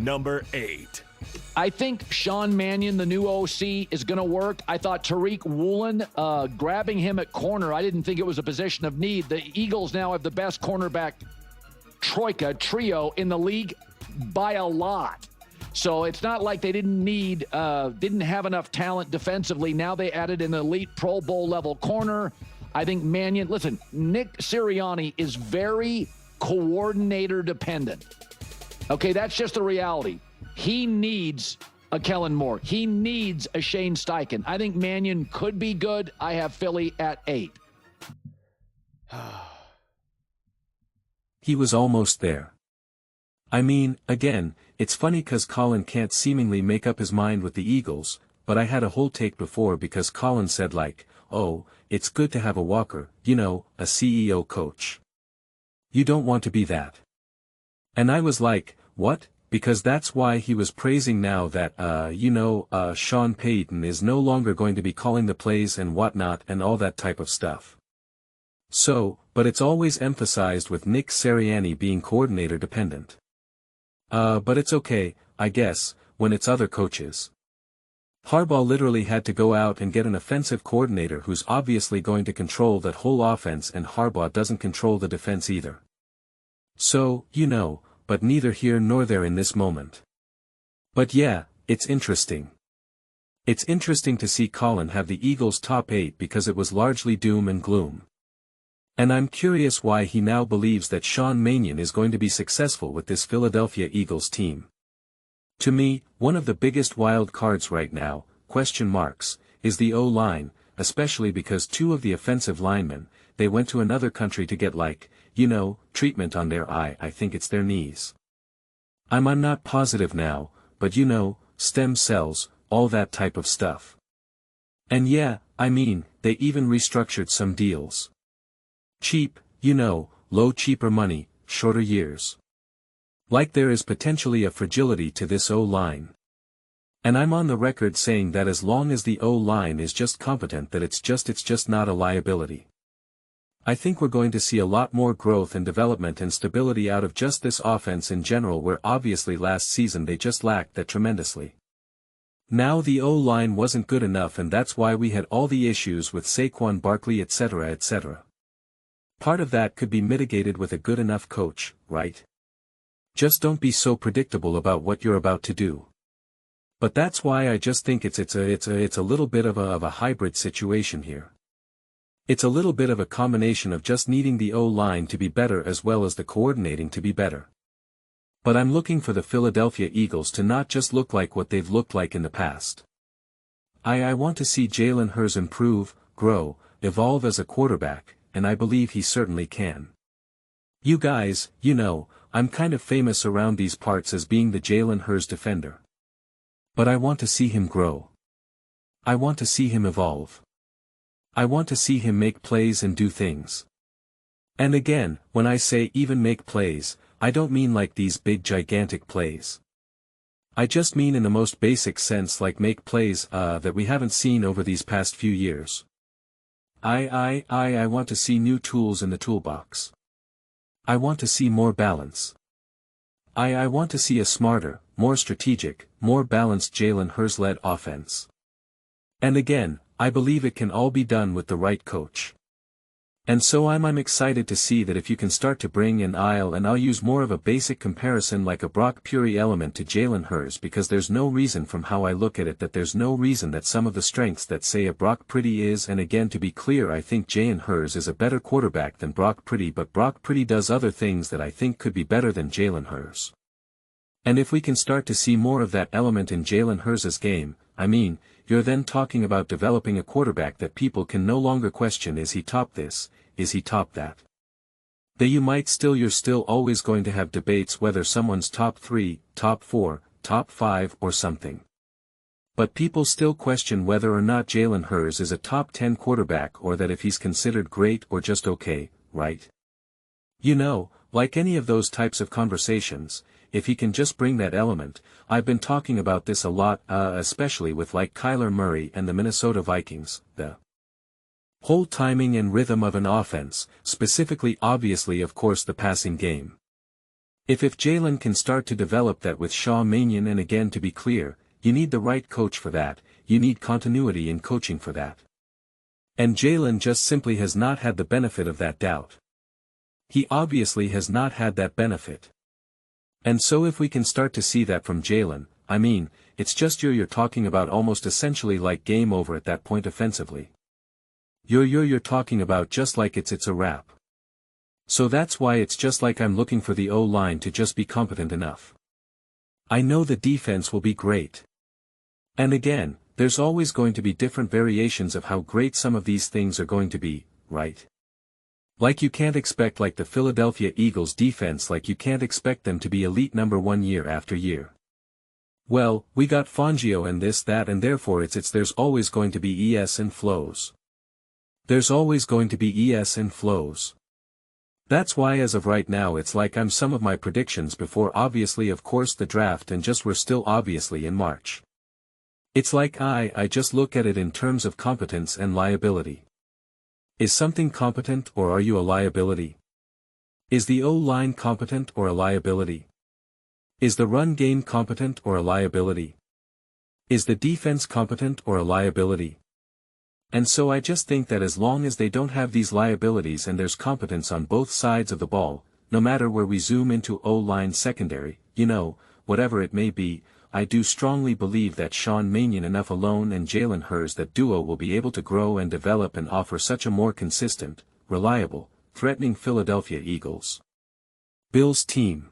Number 8. I think Sean Mannion, the new OC, is going to work. I thought Tariq Woolen, grabbing him at corner, I didn't think it was a position of need. The Eagles now have the best cornerback trio in the league by a lot. So it's not like they didn't have enough talent defensively. Now they added an elite Pro Bowl level corner. I think Mannion, listen, Nick Sirianni is very coordinator dependent. Okay, that's just the reality. He needs a Kellen Moore. He needs a Shane Steichen. I think Mannion could be good. I have Philly at 8. He was almost there. I mean, again, it's funny cause Colin can't seemingly make up his mind with the Eagles, but I had a whole take before because Colin said like, oh, it's good to have a Walker, a CEO coach. You don't want to be that. And I was like, what? Because that's why he was praising now that, Sean Payton is no longer going to be calling the plays and whatnot and all that type of stuff. So, but it's always emphasized with Nick Sirianni being coordinator dependent. But it's okay, I guess, when it's other coaches. Harbaugh literally had to go out and get an offensive coordinator who's obviously going to control that whole offense, and Harbaugh doesn't control the defense either. So, but neither here nor there in this moment. But yeah, it's interesting. It's interesting to see Colin have the Eagles top 8 because it was largely doom and gloom. And I'm curious why he now believes that Sean Mannion is going to be successful with this Philadelphia Eagles team. To me, one of the biggest wild cards right now, is the O-line, especially because 2 of the offensive linemen, they went to another country to get treatment on their eye. I think it's their knees. I'm not positive now, but stem cells, all that type of stuff. And yeah, I mean, they even restructured some deals. Cheap, low cheaper money, shorter years. Like there is potentially a fragility to this O-line. And I'm on the record saying that as long as the O-line is just competent, that it's just not a liability. I think we're going to see a lot more growth and development and stability out of just this offense in general, where obviously last season they just lacked that tremendously. Now the O-line wasn't good enough, and that's why we had all the issues with Saquon Barkley etc. etc. Part of that could be mitigated with a good enough coach, right? Just don't be so predictable about what you're about to do. But that's why I just think it's a little bit of a hybrid situation here. It's a little bit of a combination of just needing the O-line to be better as well as the coordinating to be better. But I'm looking for the Philadelphia Eagles to not just look like what they've looked like in the past. I want to see Jalen Hurts improve, grow, evolve as a quarterback, and I believe he certainly can. You guys, I'm kind of famous around these parts as being the Jalen Hurts defender. But I want to see him grow. I want to see him evolve. I want to see him make plays and do things. And again, when I say even make plays, I don't mean like these big gigantic plays. I just mean in the most basic sense, like make plays that we haven't seen over these past few years. I want to see new tools in the toolbox. I want to see more balance. I want to see a smarter, more strategic, more balanced Jalen Hurts-led offense. And again, I believe it can all be done with the right coach. And so I'm excited to see that if you can start to bring in and I'll use more of a basic comparison like a Brock Purdy element to Jalen Hurts, because there's no reason from how I look at it that there's no reason that some of the strengths that say a Brock Purdy is, and again to be clear, I think Jalen Hurts is a better quarterback than Brock Purdy, but Brock Purdy does other things that I think could be better than Jalen Hurts. And if we can start to see more of that element in Jalen Hurts' game, you're then talking about developing a quarterback that people can no longer question, is he top this, is he top that? You're still always going to have debates whether someone's top 3, top 4, top 5 or something. But people still question whether or not Jalen Hurts is a top 10 quarterback, or that if he's considered great or just okay, right? Like any of those types of conversations, if he can just bring that element. I've been talking about this a lot, especially with like Kyler Murray and the Minnesota Vikings, the whole timing and rhythm of an offense, specifically obviously of course the passing game. If Jalen can start to develop that with Sean Mannion, and again, to be clear, you need the right coach for that, you need continuity in coaching for that. And Jalen just simply has not had the benefit of that doubt. He obviously has not had that benefit. And so if we can start to see that from Jalen, I mean, it's just you're talking about almost essentially like game over at that point offensively. You're talking about just like it's a wrap. So that's why it's just like I'm looking for the O-line to just be competent enough. I know the defense will be great. And again, there's always going to be different variations of how great some of these things are going to be, right? Like you can't expect like the Philadelphia Eagles defense, like you can't expect them to be elite number one year after year. Well, we got Fangio and this that, and therefore there's always going to be ES and flows. There's always going to be ES and flows. That's why as of right now it's like I'm some of my predictions before obviously of course the draft, and just we're still obviously in March. It's like I just look at it in terms of competence and liability. Is something competent, or are you a liability? Is the O-line competent or a liability? Is the run game competent or a liability? Is the defense competent or a liability? And so I just think that as long as they don't have these liabilities and there's competence on both sides of the ball, no matter where we zoom into O-line secondary, whatever it may be, I do strongly believe that Sean Mannion enough alone and Jalen Hurts, that duo, will be able to grow and develop and offer such a more consistent, reliable, threatening Philadelphia Bills team.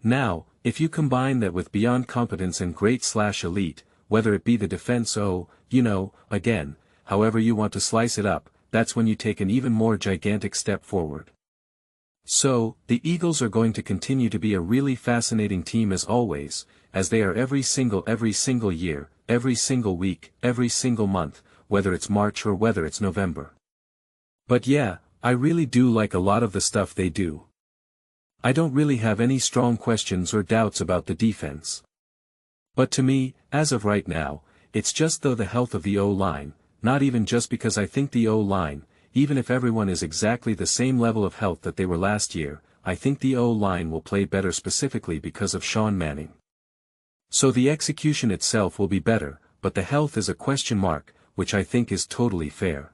Now, if you combine that with beyond competence and great/elite, whether it be the defense again, however you want to slice it up, that's when you take an even more gigantic step forward. So, the Eagles are going to continue to be a really fascinating team as always, as they are every single year, every single week, every single month, whether it's March or whether it's November. But yeah, I really do like a lot of the stuff they do. I don't really have any strong questions or doubts about the defense. But to me, as of right now, it's just the health of the O-line, not even just because I think the O-line, even if everyone is exactly the same level of health that they were last year, I think the O-line will play better specifically because of Sean Mannion. So the execution itself will be better, but the health is a question mark, which I think is totally fair.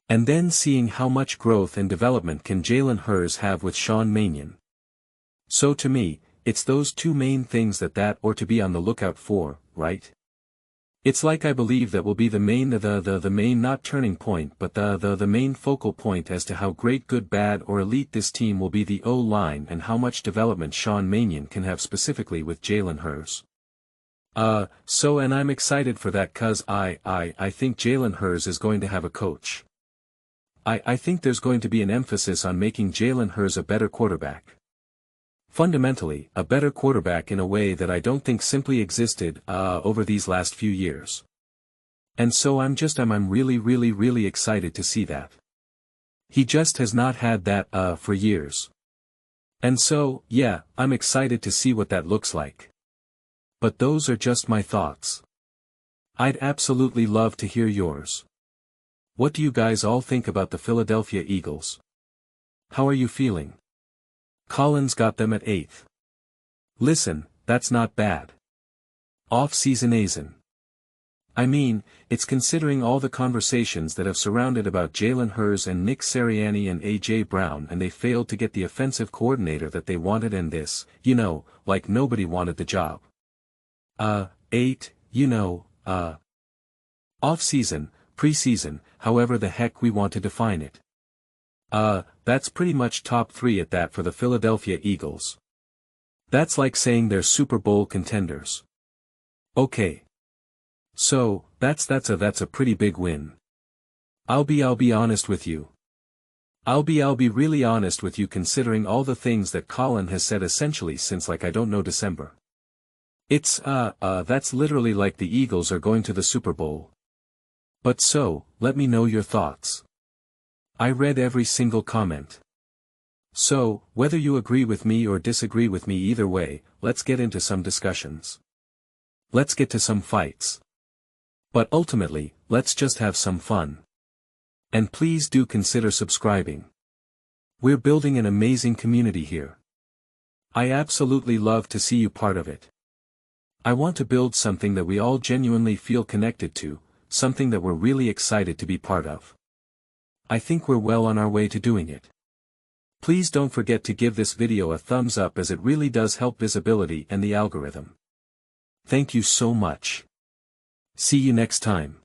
And then seeing how much growth and development can Jalen Hurts have with Sean Mannion. So to me, it's those two main things that or to be on the lookout for, right? It's like I believe that will be the main not turning point, but the main focal point as to how great, good, bad, or elite this team will be, the O-line, and how much development Sean Mannion can have specifically with Jalen Hurts. And I'm excited for that cause I think Jalen Hurts is going to have a coach. I think there's going to be an emphasis on making Jalen Hurts a better quarterback. Fundamentally, a better quarterback in a way that I don't think simply existed, over these last few years. And so I'm really excited to see that. He just has not had that, for years. And so, yeah, I'm excited to see what that looks like. But those are just my thoughts. I'd absolutely love to hear yours. What do you guys all think about the Philadelphia Eagles? How are you feeling? Colin's got them at 8th. Listen, that's not bad. Off-season Azen. I mean, it's considering all the conversations that have surrounded about Jalen Hurts and Nick Sirianni and A.J. Brown, and they failed to get the offensive coordinator that they wanted, and this, like nobody wanted the job. 8, off-season, preseason, however the heck we want to define it. That's pretty much top 3 at that for the Philadelphia Eagles. That's like saying they're Super Bowl contenders. Okay. So, that's a pretty big win. I'll be honest with you. I'll be really honest with you, considering all the things that Colin has said essentially since December. It's, that's literally like the Eagles are going to the Super Bowl. But so, let me know your thoughts. I read every single comment. So, whether you agree with me or disagree with me, either way, let's get into some discussions. Let's get to some fights. But ultimately, let's just have some fun. And please do consider subscribing. We're building an amazing community here. I absolutely love to see you part of it. I want to build something that we all genuinely feel connected to, something that we're really excited to be part of. I think we're well on our way to doing it. Please don't forget to give this video a thumbs up as it really does help visibility and the algorithm. Thank you so much. See you next time.